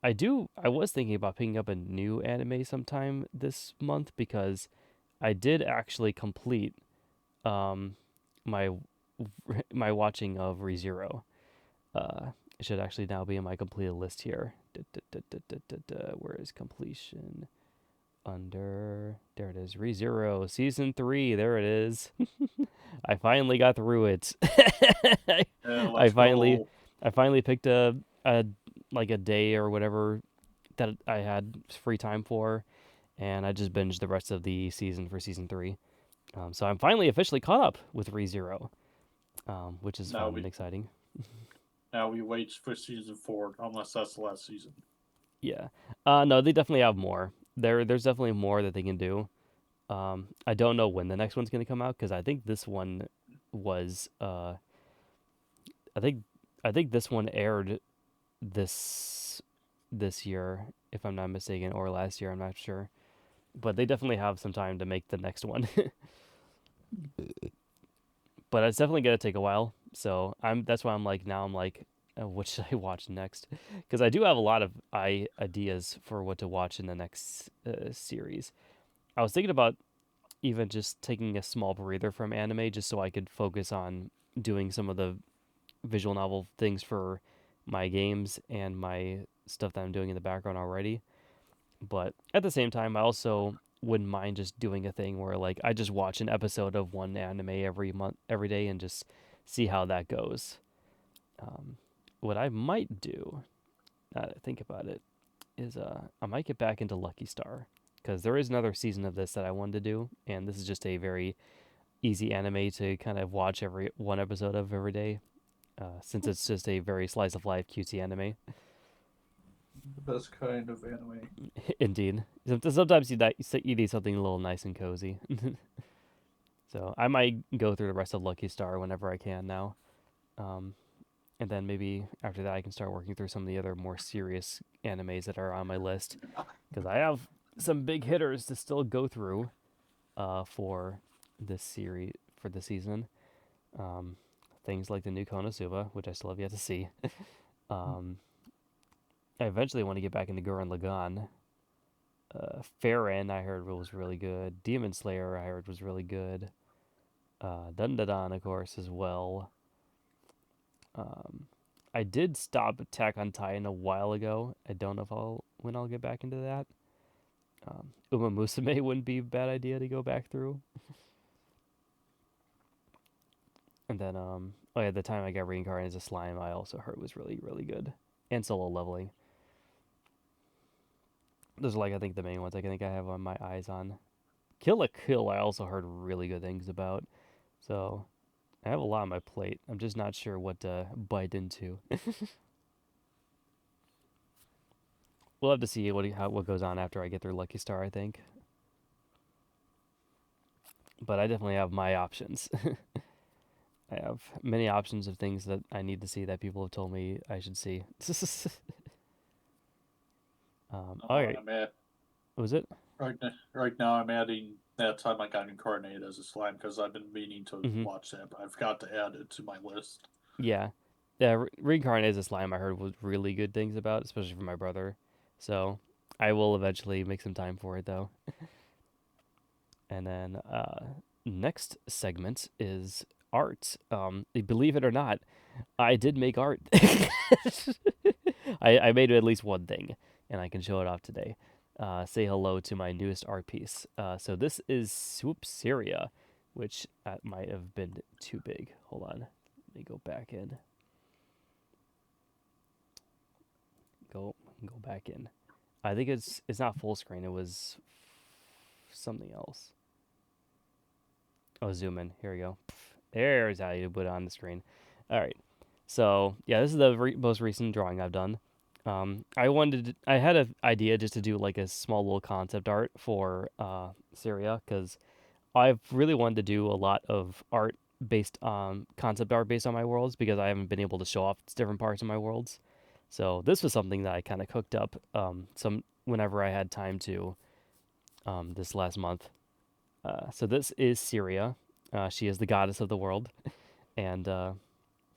I was thinking about picking up a new anime sometime this month because I did actually complete um, my my watching of ReZero. It should actually now be in my completed list here. Where is completion? Under there it is. ReZero season 3. There it is. I finally got through it. I, yeah, I let's finally go. I finally picked a like a day or whatever that I had free time for, and I just binged the rest of the season for season 3. So I'm finally officially caught up with ReZero, which is Now fun and we exciting. now we wait for season 4, unless that's the last season. Yeah. No, they definitely have more. There's definitely more that they can do. I don't know when the next one's gonna come out because I think this one was I think I think this one aired this this year, if I'm not mistaken, or last year. I'm not sure, but they definitely have some time to make the next one. But it's definitely gonna take a while. So that's why I'm like now I'm like, what should I watch next? Because I do have a lot of ideas for what to watch in the next series. I was thinking about even just taking a small breather from anime just so I could focus on doing some of the visual novel things for my games and my stuff that I'm doing in the background already. But at the same time, I also wouldn't mind just doing a thing where like I just watch an episode of one anime every month, every day, and just see how that goes. Um, what I might do, now that I think about it, is I might get back into Lucky Star because there is another season of this that I wanted to do, and this is just a very easy anime to kind of watch every one episode of every day, since it's just a very slice of life cutesy anime. The best kind of anime. Indeed, sometimes you need something a little nice and cozy. So I might go through the rest of Lucky Star whenever I can now, um, and then maybe after that I can start working through some of the other more serious animes that are on my list because I have some big hitters to still go through for this series for the season. Um, Things like the new Konosuba, which I still have yet to see. Um, I eventually want to get back into Gurren Lagann. Farron, I heard was really good. Demon Slayer, I heard was really good. Dandadan, of course, as well. Um, I did stop Attack on Titan a while ago. I don't know if when I'll get back into that. Uma Musume wouldn't be a bad idea to go back through. And then, oh yeah, the time I got reincarnated as a slime, I also heard was really, really good. And solo leveling. Those are like I think the main ones. I think I have on my eyes on. Kill la Kill, I also heard really good things about. So I have a lot on my plate. I'm just not sure what to bite into. We'll have to see what goes on after I get through Lucky Star. I think, but I definitely have my options. I have many options of things that I need to see that people have told me I should see. All right, I'm at what was it? right now. I'm adding that time I got incarnated as a slime because I've been meaning to Hmm. watch that, but I've got to add it to my list. Yeah, yeah. Reincarnate as a slime, I heard was really good things about, especially from my brother. So I will eventually make some time for it though. And then next segment is art. Believe it or not, I did make art. I made at least one thing, and I can show it off today. Say hello to my newest art piece. So this is Swoop Syria, which might have been too big. Hold on, let me go back in. Go back in. I think it's not full screen. It was something else. Oh, zoom in. Here we go. There's how you put it on the screen. All right. So yeah, this is the most recent drawing I've done. I had an idea just to do like a small little concept art for Syria because I've really wanted to do a lot of art based on concept art based on my worlds because I haven't been able to show off different parts of my worlds. So this was something that I kind of cooked up some whenever I had time to this last month. So this is Syria. She is the goddess of the world, and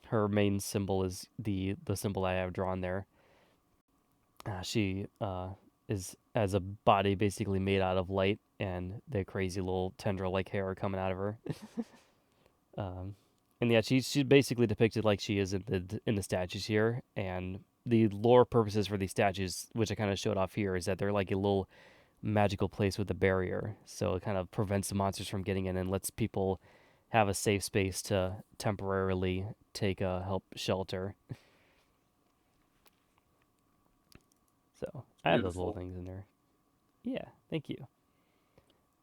her main symbol is the symbol I have drawn there. She is as a body basically made out of light, and the crazy little tendril like hair coming out of her. um, and yeah, she's basically depicted like she is in the statues here, and the lore purposes for these statues, which I kind of showed off here, is that they're like a little magical place with a barrier, so it kind of prevents the monsters from getting in and lets people have a safe space to temporarily take a help shelter. So I have those little Beautiful. things in there. Yeah, thank you.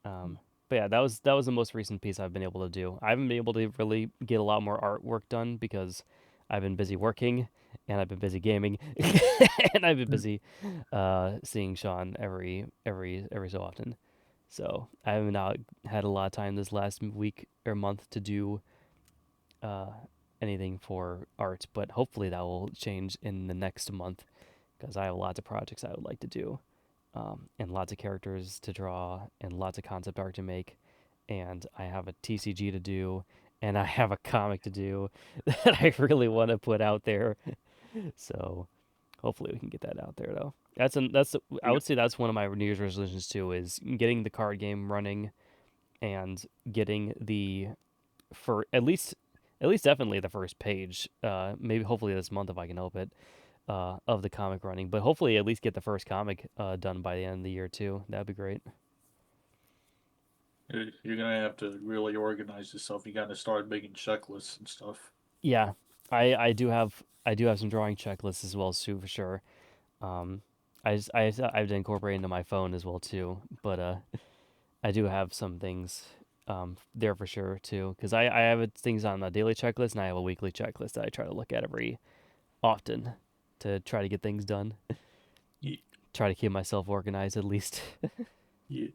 Um, but yeah, that was the most recent piece I've been able to do. I haven't been able to really get a lot more artwork done because I've been busy working and I've been busy gaming and I've been busy seeing Sean every so often. So I haven't not had a lot of time this last week or month to do uh, anything for art, but hopefully that will change in the next month because I have lots of projects I would like to do, and lots of characters to draw, and lots of concept art to make, and I have a TCG to do, and I have a comic to do that I really want to put out there. So hopefully we can get that out there though. I Yeah. would say that's one of my New Year's resolutions too is getting the card game running and getting the for at least definitely the first page. Maybe hopefully this month if I can help it. Of the comic running, but hopefully at least get the first comic done by the end of the year too. That'd be great. You're gonna have to really organize yourself. You gotta start making checklists and stuff. Yeah, I do have some drawing checklists as well too for sure. Um, I've incorporated into my phone as well too, but I do have some things there for sure too because I have things on a daily checklist and I have a weekly checklist that I try to look at every often to try to get things done. Yeah. Try to keep myself organized at least. Yeah.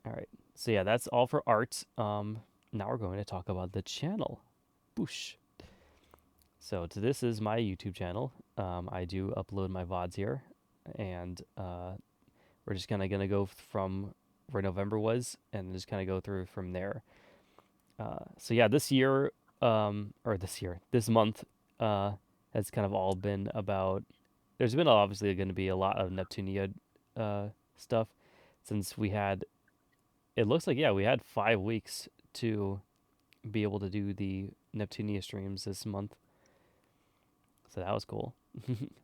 All right. So yeah, that's all for art. Now we're going to talk about the channel. Boosh. So to this is my YouTube channel. I do upload my VODs here, and we're just kind of gonna go from where November was, and just kind of go through from there. So yeah, this month, has kind of all been about. There's been obviously going to be a lot of Neptunia stuff, since we had. It looks like we had 5 weeks to be able to do the Neptunia streams this month, so that was cool.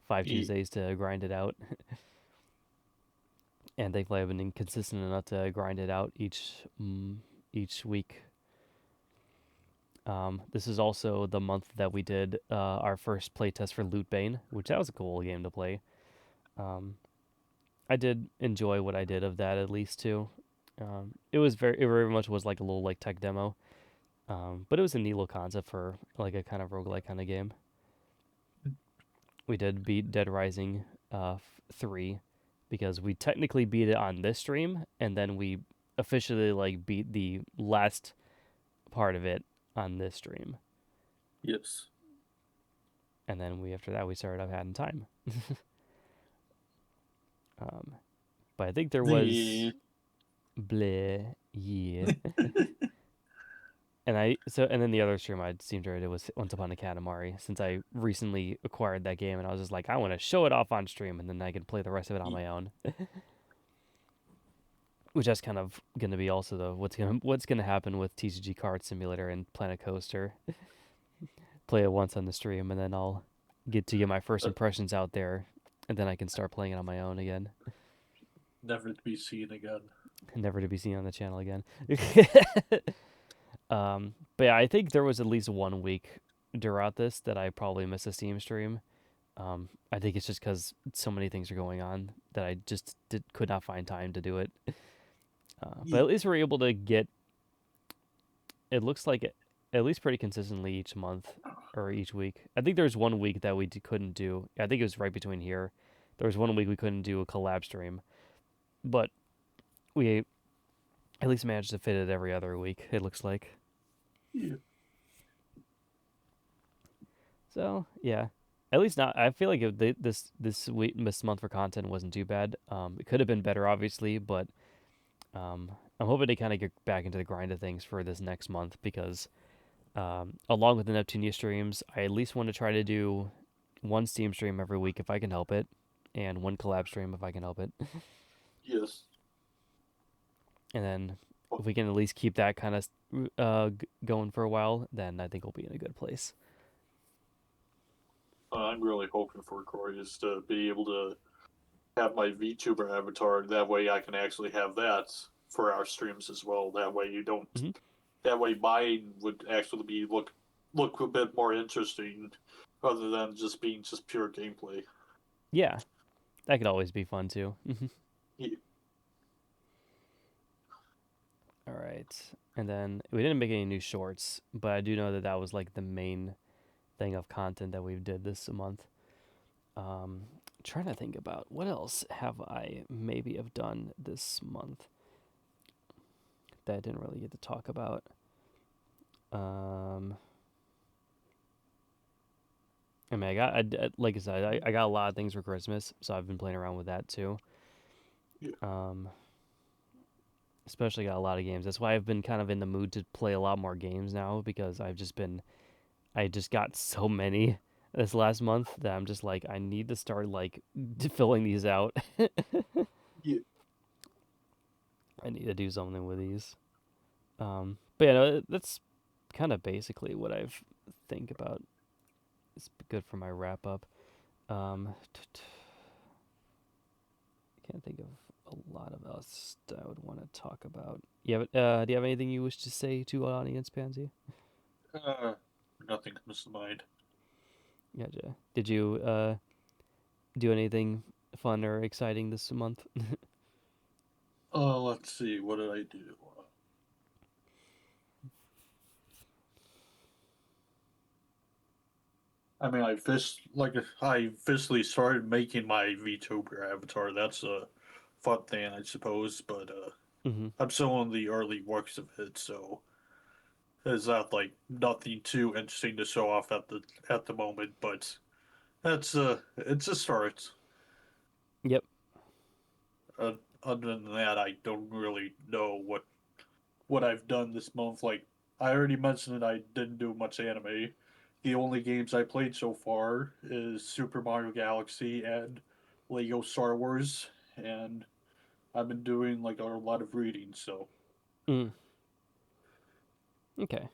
Five Yeah. Tuesdays to grind it out, and thankfully I've been inconsistent enough to grind it out each week. This is also the month that we did our first playtest for Loot Bane, which that was a cool game to play. Um, I did enjoy what I did of that at least too. It very much was like a little like tech demo, but it was a neat little concept for like a kind of roguelike kind of game. We did beat Dead Rising 3 because we technically beat it on this stream, and then we officially like beat the last part of it on this stream, Yes. and then we after that we started up having time. um, but I think there was The bleh yeah. And then the other stream I seemed to it was Once Upon a Katamari, since I recently acquired that game and I was just like I want to show it off on stream and then I can play the rest of it on my own. Which that's kind of gonna be also though what's gonna happen with TCG Card Simulator and Planet Coaster. Play it once on the stream and then I'll get my first impressions out there, and then I can start playing it on my own again, never to be seen again. never to be seen on the channel again. But yeah, I think there was at least 1 week throughout this that I probably missed a Steam stream. I think it's just because so many things are going on that I just could not find time to do it. But Yeah. at least we're able to get. It looks like at least pretty consistently each month or each week. I think there's 1 week that we couldn't do. I think it was right between here. There was 1 week we couldn't do a collab stream, but we at least managed to fit it every other week. It looks like. Yeah. So yeah, at least not. I feel like this month for content wasn't too bad. It could have been better, obviously, but I'm hoping to kind of get back into the grind of things for this next month because, along with the Neptunia streams, I at least want to try to do one Steam stream every week if I can help it, and one collab stream if I can help it. Yes. And then Well, if we can at least keep that kind of going for a while, then I think we'll be in a good place. I'm really hoping for Corey is to be able to have my VTuber avatar. That way, I can actually have that for our streams as well. That way, you don't. Hmm. That way, mine would actually be look a bit more interesting, rather than just being just pure gameplay. Yeah, that could always be fun too. Yeah. All right. And then we didn't make any new shorts, but I do know that that was like the main thing of content that we did this month. Trying to think about what else have I maybe have done this month that I didn't really get to talk about. Um, I mean, like I said, I got a lot of things for Christmas, so I've been playing around with that too. Yeah. Um, Especially got a lot of games. That's why I've been kind of in the mood to play a lot more games now because I just got so many this last month that I'm just like, I need to start like filling these out. Yeah. I need to do something with these. But yeah, no, that's kind of basically what I've think about. It's good for my wrap up. Can't think of a lot of else that I would want to talk about. Yeah, but do you have anything you wish to say to our audience, Pansy? Uh, Nothing comes to mind. Gotcha. Did you do anything fun or exciting this month? Let's see. What did I do? I mean, I officially started making my VTuber avatar. That's a fun thing, I suppose. But Mm-hmm. I'm still in the early works of it, so there's not like nothing too interesting to show off at the moment. But that's it's a start. Yep. Uh, Other than that, I don't really know what I've done this month. Like I already mentioned that I didn't do much anime. The only games I played so far is Super Mario Galaxy and Lego Star Wars, and I've been doing like a lot of reading. So Mm. Okay,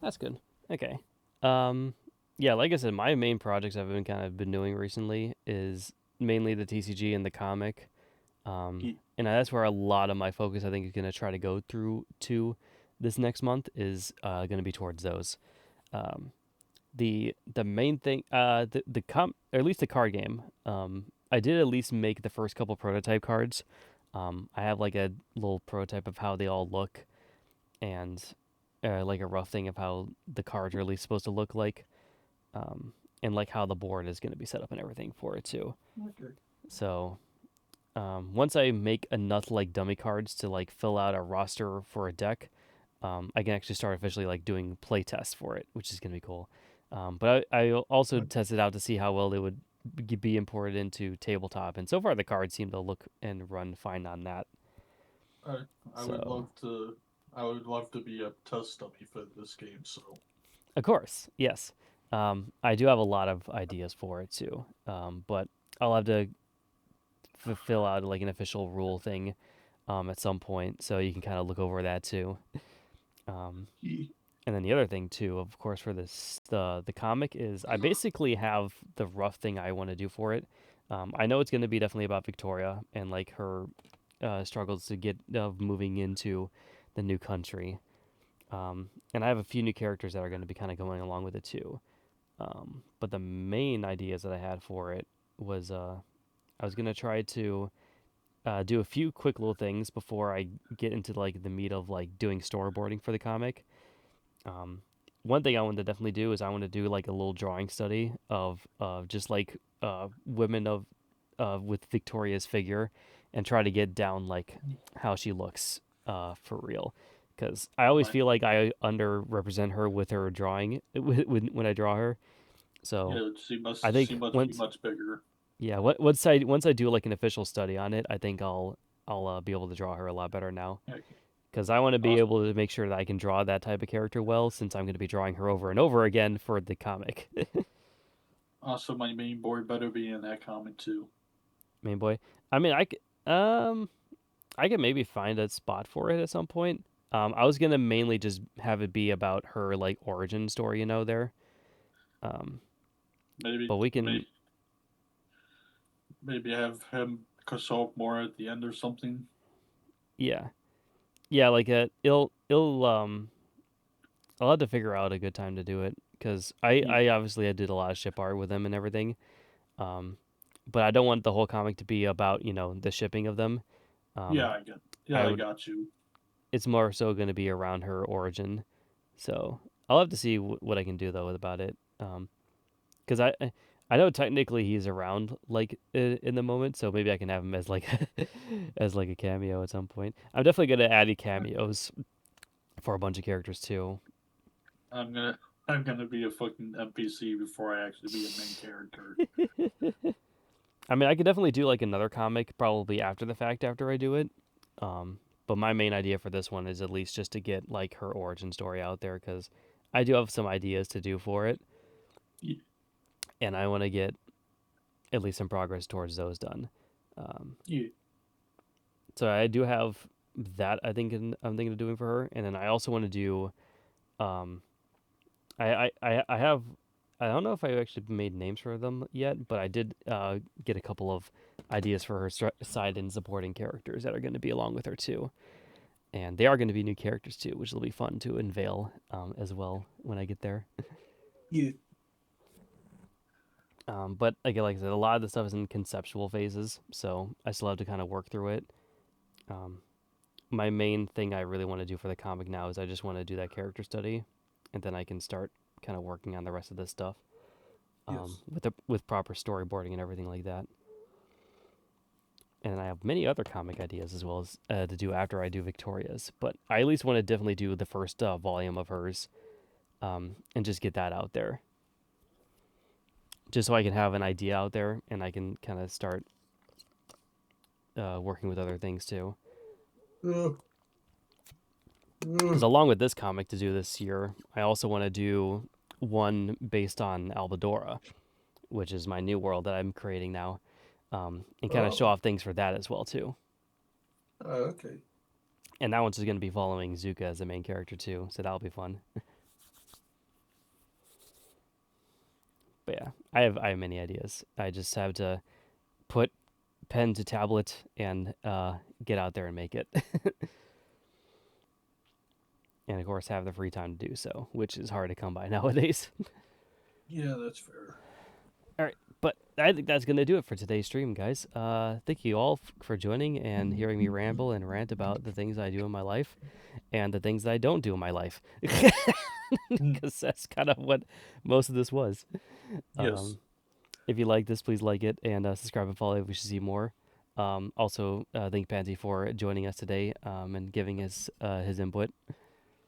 that's good. Okay. Um, yeah, like I said, my main projects I've been kind of been doing recently is mainly the TCG and the comic. And that's where a lot of my focus I think is going to try to go through to this next month is going to be towards those. Um, the main thing, or at least the card game. I did at least make the first couple prototype cards. I have like a little prototype of how they all look, and like a rough thing of how the cards are at least supposed to look like, and like how the board is going to be set up and everything for it too. okay. So once I make enough like dummy cards to like fill out a roster for a deck, I can actually start officially like doing play tests for it, which is gonna be cool. But I also tested out to see how well they would be imported into tabletop, and so far the cards seem to look and run fine on that. I I would So love to. I would love to be a test dummy for this game. So of course, yes, I do have a lot of ideas for it too. But I'll have to fill out like an official rule thing at some point, so you can kind of look over that too. Um, And then the other thing too, of course, for this the comic is I basically have the rough thing I want to do for it. I know it's going to be definitely about Victoria and like her struggles to get of moving into the new country. And I have a few new characters that are going to be kind of going along with it too. But the main ideas that I had for it was I was going to try to do a few quick little things before I get into like the meat of like doing storyboarding for the comic. um, One thing I want to definitely do is I want to do like a little drawing study of just like women of with Victoria's figure, and try to get down like how she looks for real. Because I always like feel like I underrepresent her with her drawing when I draw her. So yeah, I she think must be once much bigger. once I do like an official study on it, I think I'll be able to draw her a lot better now, Okay. because I want to be Awesome. able to make sure that I can draw that type of character well, since I'm going to be drawing her over and over again for the comic. Also, my main boy better be in that comic too. Main boy. I mean, um, I could maybe find a spot for it at some point. I was gonna mainly just have it be about her like origin story, there. Um, Maybe but we can, maybe maybe have him show up more at the end or something. yeah, yeah, like I'll have to figure out a good time to do it, because Yeah, I obviously I did a lot of ship art with them and everything. Um, but I don't want the whole comic to be about the shipping of them. yeah, Um, I I would. got you. It's more so going to be around her origin. So I'll have to see what I can do though about it. Because I know technically he's around like in the moment, so maybe I can have him as like as like a cameo at some point. I'm definitely gonna add Okay. cameos for a bunch of characters too. I'm gonna. I'm gonna be a fucking NPC before I actually be a main character. I mean, I could definitely do like another comic probably after the fact after I do it. Um, but my main idea for this one is at least just to get like her origin story out there because I do have some ideas to do for it, Yeah, and I want to get at least some progress towards those done. Um, yeah, so I do have that I'm thinking of doing for her, and then I also want to do. Um, I have. I don't know if I actually made names for them yet, but I did get a couple of ideas for her side and supporting characters that are going to be along with her too, and they are going to be new characters too, which will be fun to unveil as well when I get there. yeah, But again, like I said, a lot of the stuff is in conceptual phases, so I still have to kind of work through it. Um, my main thing I really want to do for the comic now is I just want to do that character study, and then I can start kind of working on the rest of this stuff yes, with proper storyboarding and everything like that. And I have many other comic ideas as well as to do after I do Victoria's, but I at least want to definitely do the first volume of hers and just get that out there, just so I can have an idea out there and I can kind of start working with other things too. uh, uh, Because along with this comic to do this year, I also want to do one based on Albadora, which is my new world that I'm creating now, and kind of show oh, off things for that as well too. okay, And that one's just going to be following Zuka as the main character too, so that'll be fun. But yeah, I have many ideas. I just have to put pen to tablet and get out there and make it, and of course have the free time to do so, which is hard to come by nowadays. yeah, that's fair. All right, but I think that's gonna do it for today's stream, guys. Thank you all for joining and hearing me ramble and rant about the things I do in my life and the things that I don't do in my life, Mm, because that's kind of what most of this was. yes, Um, if you like this, please like it and subscribe and follow if we should see more. Also, thank Pansy for joining us today and giving his input,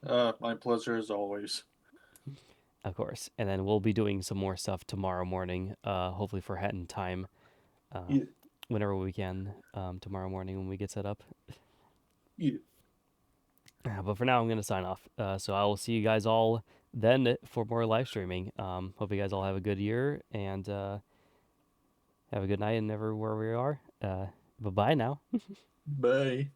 my pleasure as always. of course. And then we'll be doing some more stuff tomorrow morning, hopefully for Hatton time, uh, Yeah, whenever we can, tomorrow morning when we get set up. yeah, But for now, I'm going to sign off. So I will see you guys all then for more live streaming. Hope you guys all have a good year and have a good night and everywhere we are. Bye bye now. bye.